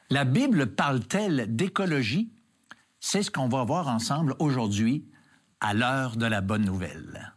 La Bible parle-t-elle d'écologie? C'est ce qu'on va voir ensemble aujourd'hui à l'heure de la bonne nouvelle.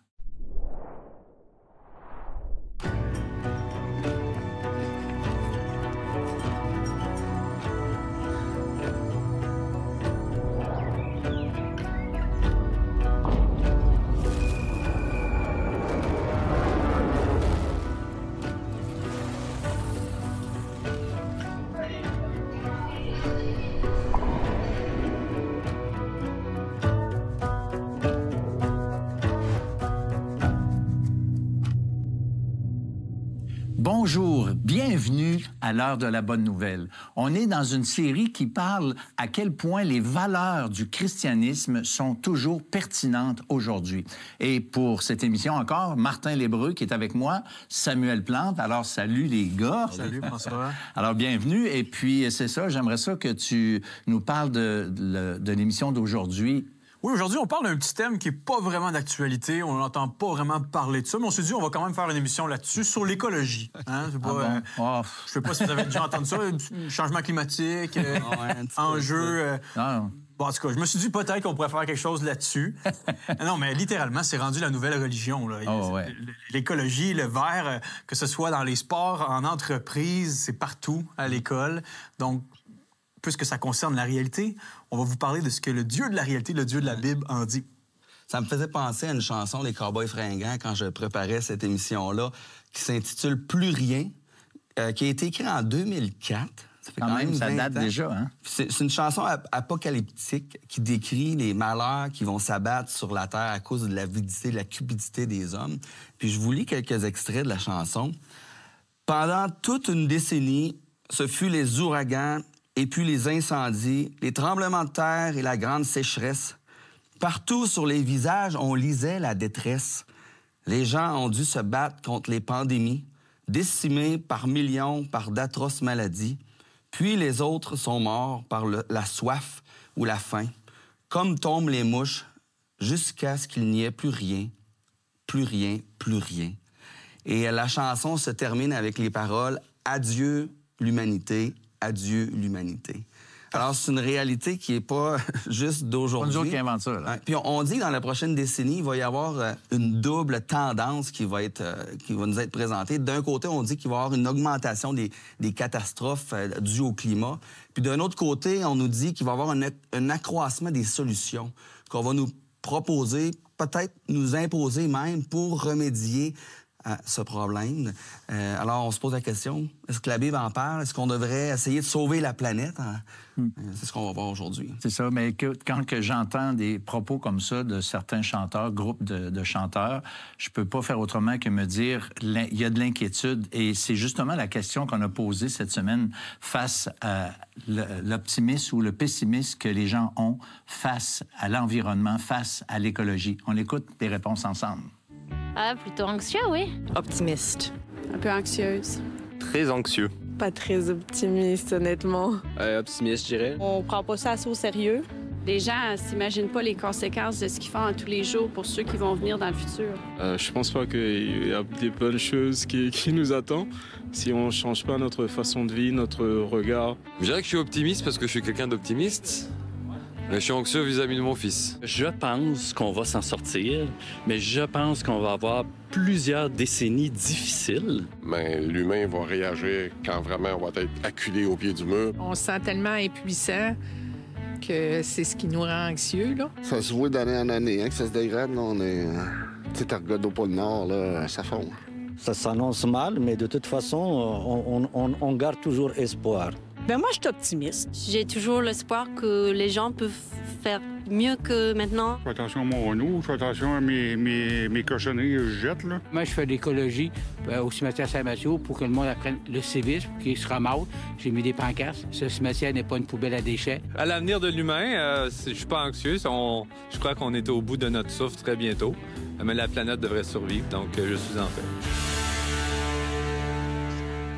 Bonjour, bienvenue à l'heure de la bonne nouvelle. On est dans une série qui parle à quel point les valeurs du christianisme sont toujours pertinentes aujourd'hui. Et pour cette émission encore, Martin Lébreux qui est avec moi, Samuel Plante. Alors, salut les gars. Salut, François. Alors, bienvenue. Et puis, c'est ça, j'aimerais ça que tu nous parles de l'émission d'aujourd'hui. Oui, aujourd'hui, on parle d'un petit thème qui n'est pas vraiment d'actualité. On n'entend pas vraiment parler de ça, mais on s'est dit on va quand même faire une émission là-dessus, sur l'écologie. Hein? Je ne sais pas si vous avez déjà entendu ça, changement climatique, enjeux... Bon, en tout cas, je me suis dit peut-être qu'on pourrait faire quelque chose là-dessus. Non, mais littéralement, c'est rendu la nouvelle religion. Là. L'écologie, le vert, que ce soit dans les sports, en entreprise, c'est partout à l'école. Donc, puisque ça concerne la réalité, on va vous parler de ce que le Dieu de la réalité, le Dieu de la Bible, en dit. Ça me faisait penser à une chanson des Cowboys fringants quand je préparais cette émission-là, qui s'intitule « Plus rien », qui a été écrite en 2004. Ça fait quand même ça date ans. déjà, hein? C'est une chanson apocalyptique qui décrit les malheurs qui vont s'abattre sur la terre à cause de l'avidité, de la cupidité des hommes. Puis je vous lis quelques extraits de la chanson. « Pendant toute une décennie, ce fut les ouragans, et puis les incendies, les tremblements de terre et la grande sécheresse. Partout sur les visages, on lisait la détresse. Les gens ont dû se battre contre les pandémies, décimés par millions par d'atroces maladies. Puis les autres sont morts par la soif ou la faim, comme tombent les mouches, jusqu'à ce qu'il n'y ait plus rien, plus rien, plus rien. » Et la chanson se termine avec les paroles « Adieu l'humanité ». Adieu l'humanité. Alors, c'est une réalité qui n'est pas juste d'aujourd'hui. C'est nous autres qui inventent ça. Là. Puis on dit que dans la prochaine décennie, il va y avoir une double tendance qui va nous être présentée. D'un côté, on dit qu'il va y avoir une augmentation des catastrophes dues au climat. Puis d'un autre côté, on nous dit qu'il va y avoir un accroissement des solutions qu'on va nous proposer, peut-être nous imposer même pour remédier à ce problème. Alors, on se pose la question, est-ce que la Bible en parle? Est-ce qu'on devrait essayer de sauver la planète? C'est ce qu'on va voir aujourd'hui. C'est ça, mais quand j'entends des propos comme ça de certains chanteurs, groupes de chanteurs, je peux pas faire autrement que me dire, il y a de l'inquiétude, et c'est justement la question qu'on a posée cette semaine face à l'optimisme ou le pessimisme que les gens ont face à l'environnement, face à l'écologie. On écoute les réponses ensemble. Ah, plutôt anxieux, oui. Optimiste. Un peu anxieuse. Très anxieux. Pas très optimiste, honnêtement. Optimiste, je dirais. On prend pas ça assez au sérieux. Les gens s'imaginent pas les conséquences de ce qu'ils font tous les jours pour ceux qui vont venir dans le futur. Je pense pas qu'il y a des bonnes choses qui nous attendent si on change pas notre façon de vie, notre regard. Je dirais que je suis optimiste parce que je suis quelqu'un d'optimiste. Mais je suis anxieux vis-à-vis de mon fils. Je pense qu'on va s'en sortir, mais je pense qu'on va avoir plusieurs décennies difficiles. Mais l'humain va réagir quand vraiment on va être acculé au pied du mur. On se sent tellement impuissant que c'est ce qui nous rend anxieux, là. Ça se voit d'année en année, hein, que ça se dégrade. Là, on est... Tu sais, t'as regardé au pôle Nord, là, ça fond. Ça s'annonce mal, mais de toute façon, on garde toujours espoir. Ben moi, je suis optimiste. J'ai toujours l'espoir que les gens peuvent faire mieux que maintenant. Je fais attention à mon Renault, je fais attention à mes cochonneries que je jette, là. Moi, je fais de l'écologie au cimetière Saint-Mathieu pour que le monde apprenne le civisme, qu'il se ramasse. J'ai mis des pancartes. Ce cimetière n'est pas une poubelle à déchets. À l'avenir de l'humain, je suis pas anxieux. Je crois qu'on est au bout de notre souffle très bientôt. Mais la planète devrait survivre, donc je suis en paix.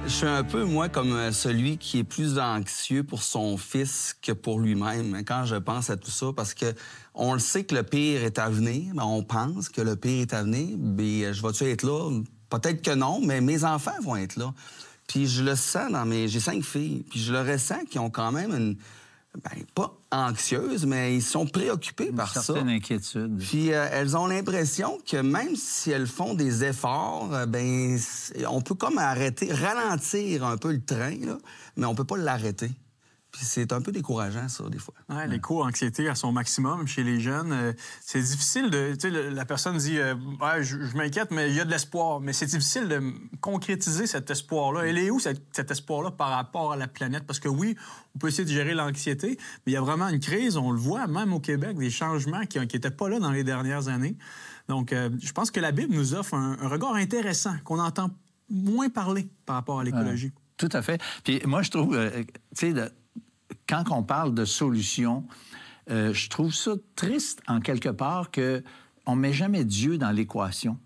Je suis un peu, moi, comme celui qui est plus anxieux pour son fils que pour lui-même quand je pense à tout ça, parce que on le sait que le pire est à venir, mais on pense que le pire est à venir. Mais je vais-tu être là? Peut-être que non, mais mes enfants vont être là. Puis je le sens j'ai 5 filles, puis je le ressens qu'ils ont quand même une... pas anxieuses, mais ils sont préoccupés par ça. Une certaine inquiétude. Puis elles ont l'impression que même si elles font des efforts, on peut comme ralentir un peu le train, là, mais on peut pas l'arrêter. Puis c'est un peu décourageant, ça, des fois. Ouais, l'éco-anxiété à son maximum chez les jeunes. C'est difficile de... Tu sais, la personne dit ouais, je m'inquiète, mais il y a de l'espoir. Mais c'est difficile de concrétiser cet espoir-là. Elle est où, cet espoir-là, par rapport à la planète? Parce que oui, on peut essayer de gérer l'anxiété, mais il y a vraiment une crise, on le voit, même au Québec, des changements qui n'étaient pas là dans les dernières années. Donc, je pense que la Bible nous offre un regard intéressant, qu'on entend moins parler par rapport à l'écologie. Tout à fait. Puis moi, je trouve, tu sais, quand on parle de solutions, je trouve ça triste, en quelque part, qu'on ne met jamais Dieu dans l'équation.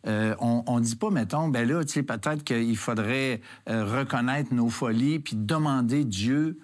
On ne dit pas, mettons, ben là, tu sais, peut-être qu'il faudrait reconnaître nos folies puis demander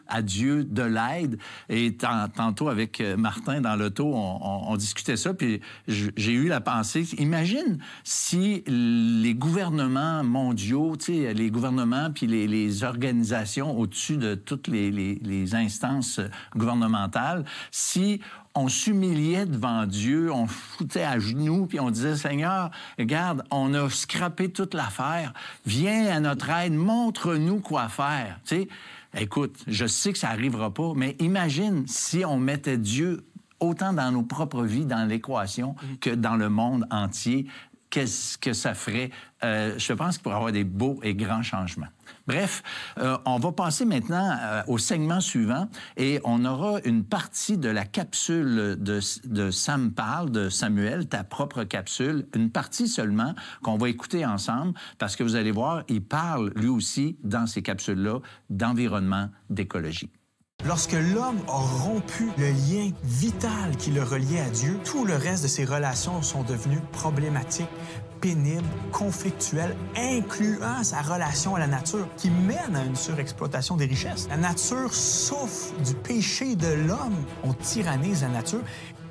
à Dieu de l'aide. Et tantôt, avec Martin dans l'auto, on discutait ça, puis j'ai eu la pensée, imagine si les gouvernements mondiaux, tu sais, les gouvernements puis les organisations au-dessus de toutes les instances gouvernementales, si on s'humiliait devant Dieu, on foutait à genoux, puis on disait, Seigneur, regarde, on a scrappé toute l'affaire, viens à notre aide, montre-nous quoi faire. Tu sais, écoute, je sais que ça n'arrivera pas, mais imagine si on mettait Dieu autant dans nos propres vies, dans l'équation, que dans le monde entier. Qu'est-ce que ça ferait? Je pense qu'il pourrait y avoir des beaux et grands changements. Bref, on va passer maintenant au segment suivant et on aura une partie de la capsule de Sam parle, de Samuel, ta propre capsule, une partie seulement qu'on va écouter ensemble parce que vous allez voir, il parle lui aussi dans ces capsules-là d'environnement, d'écologie. Lorsque l'homme a rompu le lien vital qui le reliait à Dieu, tout le reste de ses relations sont devenues problématiques, pénibles, conflictuelles, incluant sa relation à la nature, qui mène à une surexploitation des richesses. La nature souffre du péché de l'homme. On tyrannise la nature.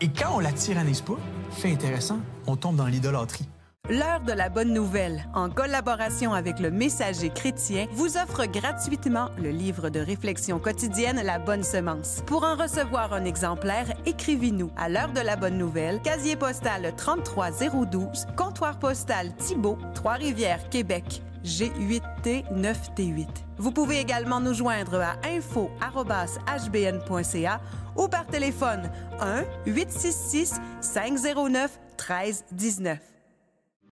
Et quand on la tyrannise pas, fait intéressant, on tombe dans l'idolâtrie. L'heure de la bonne nouvelle, en collaboration avec le Messager chrétien, vous offre gratuitement le livre de réflexion quotidienne La Bonne Semence. Pour en recevoir un exemplaire, écrivez-nous à l'heure de la bonne nouvelle, casier postal 33012, comptoir postal Thibault, Trois-Rivières, Québec, G8T 9T8. Vous pouvez également nous joindre à info@hbn.ca ou par téléphone 1-866-509-1319.